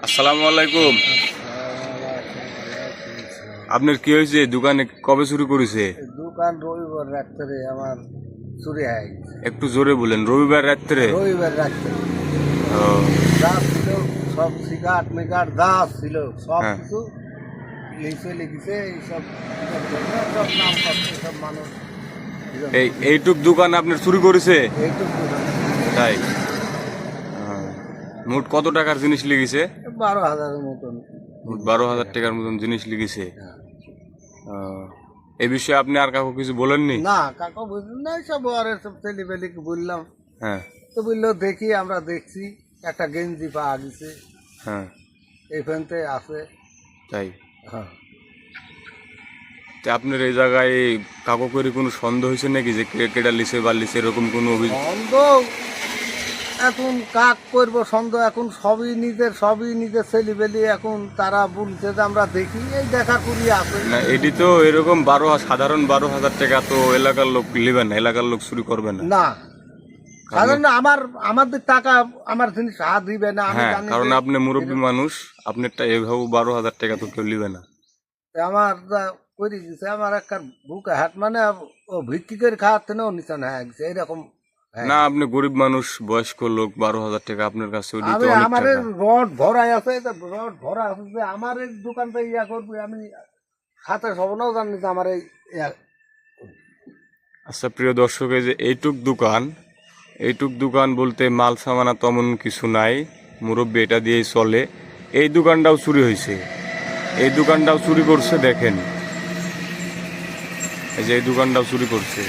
আসসালামু আলাইকুম। আপনার কি হয়েছে? দোকানে কবে শুরু করেছে? দোকান রবিবার রাত্রে আমার চুরি হয়ে গেছে। একটু জোরে বলেন। রবিবার রাত্রে? রবিবার রাত্রে ও, যা ছিল সব সিগারেট মিগাট যা ছিল সব হ্যাঁ। কিছু লিখে লিখেছে এইসব সব নাম করছে সব মানুষ এইটুক দোকান আপনার চুরি করেছে? এইটুকু তাই? মোট কত টাকার জিনিস লেগেছে? 12,000-এর মতন। মোট 12,000 টাকার মতন জিনিস লেগেছে। এই বিষয়ে আপনি আর কাউকে কিছু বলেননি? না কাকা বুঝলেন না, সব আর সব ছেলেপেলিকে বললাম, হ্যাঁ, তো বললো দেখি, আমরা দেখছি একটা গেঞ্জি পাওয়া গেছে হ্যাঁ। এইখানতে আছে। তাই? হ্যাঁ, তা আপনার এই জায়গায় কাকু করে কোনো সন্দেহ হয়েছে নাকি যে কেডা লিছে বা লিছে এরকম কোনো অভিযোগ? সন্দেহ এখন কাক করবো সন্দেহ? এখন সবই নিজের ছেলেবেলি, এখন তারা বলছে যে আমরা দেখি, এই দেখা করি আছে না, এটি তো এরকম সাধারণ 12,000 টাকা তো এলাকার লোক নেবে না, এলাকার লোক চুরি করবে না। না। সাধারণ আমাদের টাকা আমার জিনিস হাত দিবে না, আমি হ্যাঁ, জানি কারণ যে আপনি মুরব্বী মানুষ, আপনারটা এভাবে 12,000 টাকা তো কেউ নেবে না। আমার যা করে দিছে, আমার একটা বুকে হাত মানে ও ভিত্তি করে খাওয়াতে না নিচান হয়ে গেছে এরকম। না, আপনি গরিব মানুষ, বয়স্ক লোক, 12,000 টাকা আপনার কাছে ওটি তো আমি অনেক আমার টাকা। রড ভরাই আছে, রড ভরা আছে যে আমার এই দোকানটা ইয়া করবি, আমি সাথে সবনাও জানি যে আমার এই আচ্ছা প্রিয় দর্শক, এই যে এইটুক দোকান বলতে মাল সামানা তেমন কিছু নাই, মুরব্বী এটা দিয়েই চলে। এই দোকানটাও চুরি হয়েছে, এই দোকানটাও চুরি করছে, দেখেন এই যে এই দোকানটাও চুরি করছে।